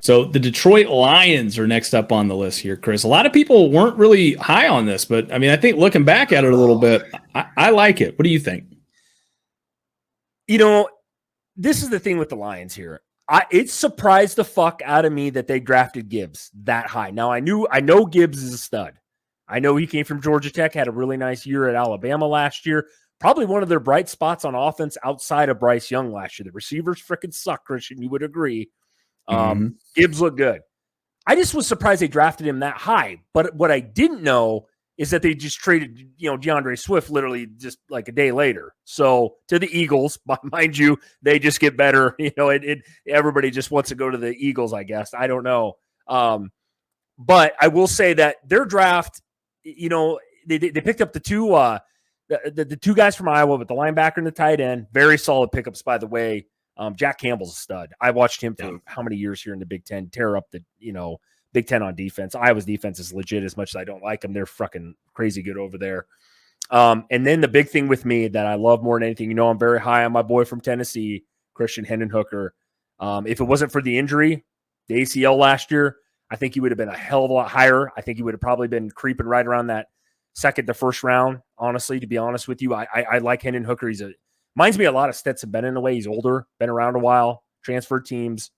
So the Detroit Lions are next up on the list here, Chris. A lot of people weren't really high on this, but I mean, I think looking back at it a little bit, I like it. What do you think? You know, this is the thing with the Lions here. It surprised the fuck out of me that they drafted Gibbs that high. Now I know Gibbs is a stud. I know he came from Georgia Tech, had a really nice year at Alabama last year. Probably one of their bright spots on offense outside of Bryce Young last year. The receivers freaking suck, Christian. You would agree. Gibbs looked good. I just was surprised they drafted him that high. But what I didn't know is that they just traded, DeAndre Swift literally just like a day later. So to the Eagles, mind you, they just get better. Everybody just wants to go to the Eagles, I guess. I don't know. But I will say that their draft, they picked up the two guys from Iowa, with the linebacker and the tight end. Very solid pickups, by the way. Jack Campbell's a stud. I watched him for how many years here in the Big Ten, tear up the, Big Ten on defense. Iowa's defense is legit, as much as I don't like them. They're fucking crazy good over there. And then the big thing with me that I love more than anything, I'm very high on my boy from Tennessee, Christian Hendon Hooker. If it wasn't for the injury, the ACL last year, I think he would have been a hell of a lot higher. I think he would have probably been creeping right around that second to first round, honestly, to be honest with you. I like Hendon Hooker. Reminds me a lot of Stetson Bennett in a way. He's older, been around a while, transferred teams.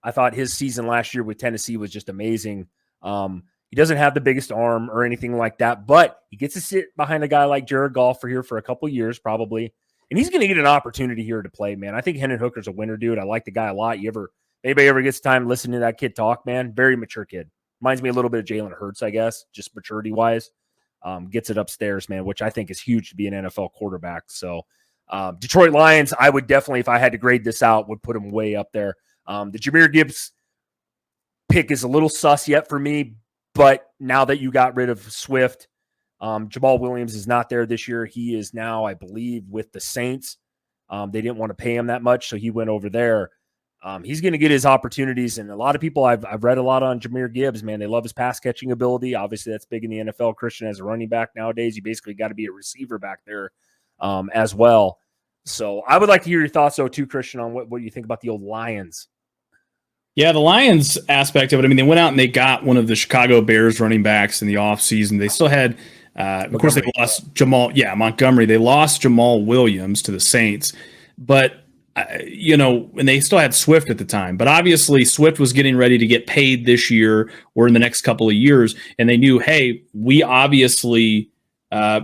I thought his season last year with Tennessee was just amazing. He doesn't have the biggest arm or anything like that, but he gets to sit behind a guy like Jared Goff for here for a couple years probably, and he's going to get an opportunity here to play, man. I think Hendon Hooker's a winner, dude. I like the guy a lot. Anybody ever gets time listening to that kid talk, man? Very mature kid. Reminds me a little bit of Jalen Hurts, I guess, just maturity-wise. Gets it upstairs, man, which I think is huge to be an NFL quarterback. So Detroit Lions, I would definitely, if I had to grade this out, would put him way up there. The Jahmyr Gibbs pick is a little sus yet for me, but now that you got rid of Swift, Jamal Williams is not there this year. He is now, I believe, with the Saints. They didn't want to pay him that much, so he went over there. He's going to get his opportunities, and a lot of people, I've read a lot on Jahmyr Gibbs, man. They love his pass-catching ability. Obviously, that's big in the NFL, Christian, as a running back nowadays. You basically got to be a receiver back there as well. So I would like to hear your thoughts, though, too, Christian, on what you think about the old Lions. Yeah, the Lions aspect of it. I mean, they went out and they got one of the Chicago Bears running backs in the offseason. They still had, of course, they lost Montgomery. They lost Jamal Williams to the Saints. But, and they still had Swift at the time. But obviously, Swift was getting ready to get paid this year or in the next couple of years. And they knew, hey, we obviously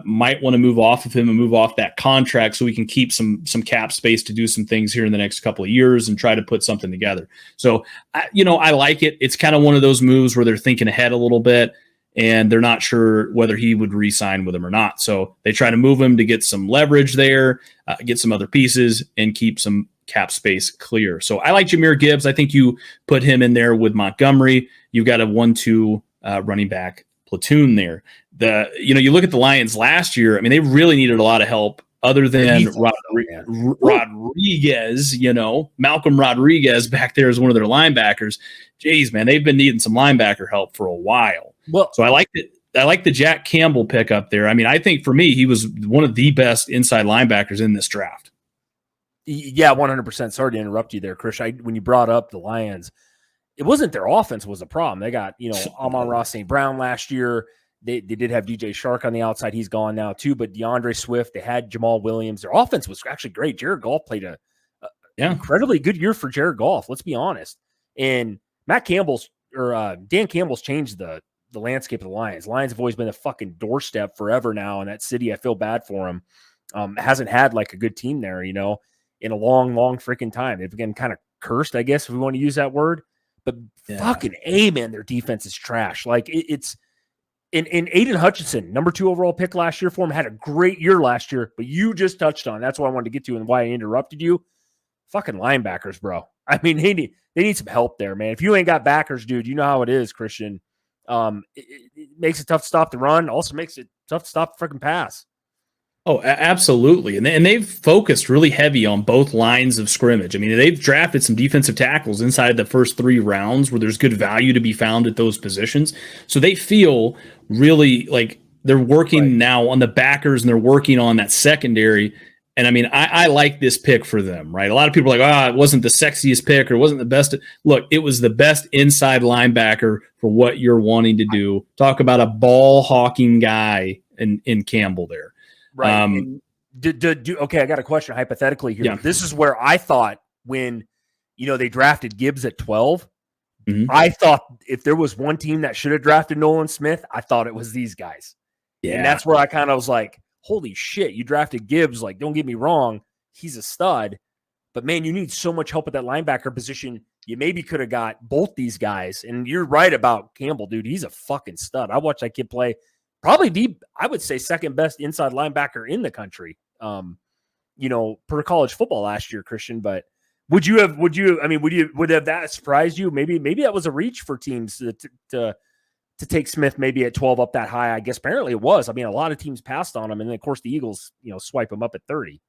might want to move off of him and move off that contract so we can keep some cap space to do some things here in the next couple of years and try to put something together. So, I like it. It's kind of one of those moves where they're thinking ahead a little bit and they're not sure whether he would re-sign with them or not. So they try to move him to get some leverage there, get some other pieces, and keep some cap space clear. So I like Jahmyr Gibbs. I think you put him in there with Montgomery. You've got a 1-2 running back platoon there. You look at the Lions last year. I mean, they really needed a lot of help other than Rodriguez, Malcolm Rodriguez back there as one of their linebackers. Jeez, man, they've been needing some linebacker help for a while. Well, so I like the Jack Campbell pick up there. I mean, I think for me, he was one of the best inside linebackers in this draft. Yeah, 100%. Sorry to interrupt you there, Chris. When you brought up the Lions, it wasn't their offense was the problem. They got, Amon-Ra St. Brown last year. They did have DJ Shark on the outside. He's gone now too. But DeAndre Swift, they had Jamal Williams. Their offense was actually great. Jared Goff played a incredibly good year for Jared Goff. Let's be honest. And Dan Campbell's changed the landscape of the Lions. Lions have always been a fucking doorstep forever now in that city. I feel bad for him. Hasn't had like a good team there, in a long, long freaking time. They've been kind of cursed, I guess, if we want to use that word. But fucking man, their defense is trash. Like it's in Aiden Hutchinson, number 2 overall pick last year for him, had a great year last year. But you just touched on that's what I wanted to get to and why I interrupted you. Fucking linebackers, bro. I mean, they need some help there, man. If you ain't got backers, dude, you know how it is, Christian. It makes it tough to stop the run. Also makes it tough to stop the freaking pass. Oh, absolutely. And they've focused really heavy on both lines of scrimmage. I mean, they've drafted some defensive tackles inside the first 3 rounds where there's good value to be found at those positions. So they feel really like they're working now on the backers and they're working on that secondary. And I mean, I like this pick for them, right? A lot of people are like, it wasn't the sexiest pick or wasn't the best. Look, it was the best inside linebacker for what you're wanting to do. Talk about a ball hawking guy in Campbell there. Right. Okay, I got a question hypothetically here. Yeah. This is where I thought when, they drafted Gibbs at 12, I thought if there was one team that should have drafted Nolan Smith, I thought it was these guys. Yeah. And that's where I kind of was like, holy shit, you drafted Gibbs. Like, don't get me wrong, he's a stud. But, man, you need so much help at that linebacker position. You maybe could have got both these guys. And you're right about Campbell, dude. He's a fucking stud. I watched that kid play. Probably I would say, second best inside linebacker in the country, per college football last year, Christian. But would have that surprised you? Maybe that was a reach for teams to take Smith maybe at 12 up that high. I guess apparently it was. I mean, a lot of teams passed on him, and then of course the Eagles, swipe him up at 30.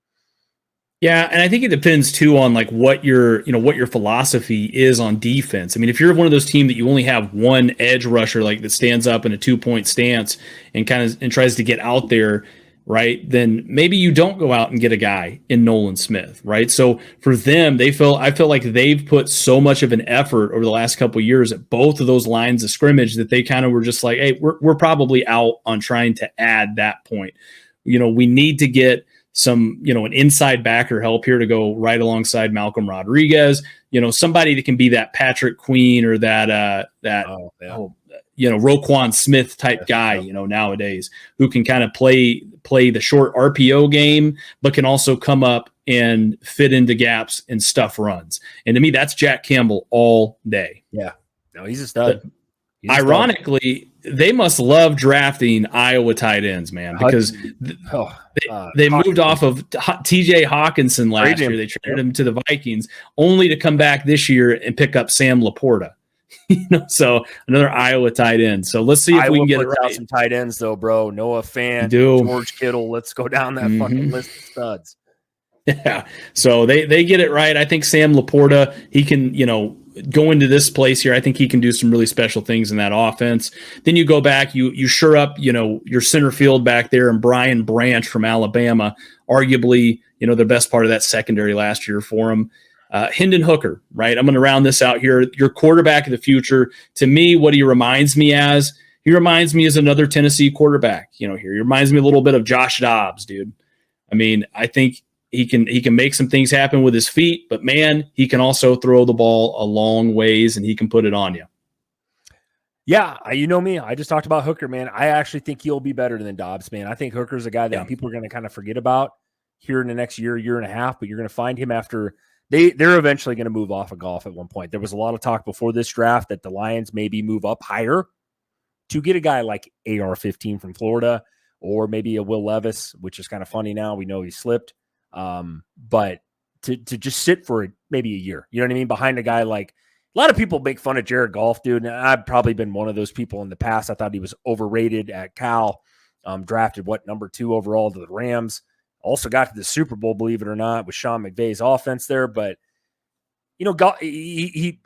Yeah, and I think it depends too on like what your philosophy is on defense. I mean, if you're one of those teams that you only have one edge rusher like that stands up in a 2-point stance and tries to get out there, right? Then maybe you don't go out and get a guy in Nolan Smith, right? So for them, I feel like they've put so much of an effort over the last couple of years at both of those lines of scrimmage that they kind of were just like, hey, we're probably out on trying to add that point. We need to get some, an inside backer help here to go right alongside Malcolm Rodriguez, somebody that can be that Patrick Queen or that Roquan Smith type guy, nowadays who can kind of play the short RPO game, but can also come up and fit into gaps and stuff runs. And to me, that's Jack Campbell all day. Yeah, no, he's a stud. Ironically, they must love drafting Iowa tight ends, man, because they moved off of TJ Hawkinson last year. They traded him to the Vikings only to come back this year and pick up Sam Laporta. So another Iowa tight end. So let's see if we can get it right. Out some tight ends though, bro. Noah Fant, George Kittle. Let's go down that fucking list of studs. Yeah. So they get it right. I think Sam Laporta, he can, go into this place here. I think he can do some really special things in that offense. Then you go back, you shore up, your center field back there, and Brian Branch from Alabama, arguably, the best part of that secondary last year for him. Hendon Hooker, right? I'm going to round this out here. Your quarterback of the future. To me, what he reminds me as another Tennessee quarterback. He reminds me a little bit of Josh Dobbs, dude. I mean, I think he can make some things happen with his feet, but man, he can also throw the ball a long ways and he can put it on you. Yeah, you know me. I just talked about Hooker, man. I actually think he'll be better than Dobbs, man. I think Hooker's a guy that people are going to kind of forget about here in the next year and a half, but you're going to find him after they're eventually going to move off of Goff at one point. There was a lot of talk before this draft that the Lions maybe move up higher to get a guy like AR-15 from Florida, or maybe a Will Levis, which is kind of funny now. We know he slipped. But to just sit for maybe a year, you know what I mean? Behind a guy like, a lot of people make fun of Jared Goff, dude. And I've probably been one of those people in the past. I thought he was overrated at Cal, drafted number 2 overall to the Rams. Also got to the Super Bowl, believe it or not, with Sean McVay's offense there. But, Goff, getting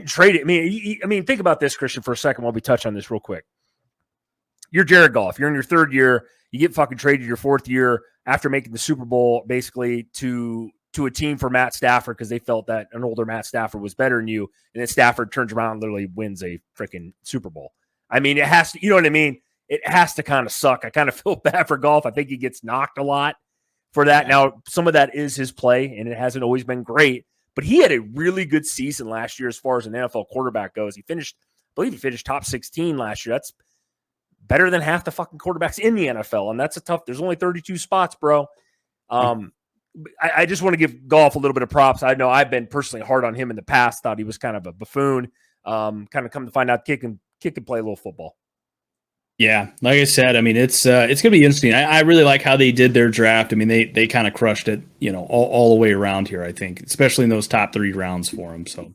traded. Think about this, Christian, for a second while we touch on this real quick. You're Jared Goff. You're in your 3rd year. You get fucking traded your 4th year after making the Super Bowl, basically to a team for Matt Stafford because they felt that an older Matt Stafford was better than you. And then Stafford turns around and literally wins a freaking Super Bowl. I mean, it has to, you know what I mean? It has to kind of suck. I kind of feel bad for Goff. I think he gets knocked a lot for that. Now, some of that is his play, and it hasn't always been great. But he had a really good season last year as far as an NFL quarterback goes. I believe he finished top 16 last year. That's better than half the fucking quarterbacks in the NFL. And that's there's only 32 spots, bro. I just want to give Goff a little bit of props. I know I've been personally hard on him in the past, thought he was kind of a buffoon. Kind of come to find out, kid can play a little football. Yeah, like I said, I mean, it's going to be interesting. I really like how they did their draft. I mean, they kind of crushed it, all the way around here, I think, especially in those top 3 rounds for them. So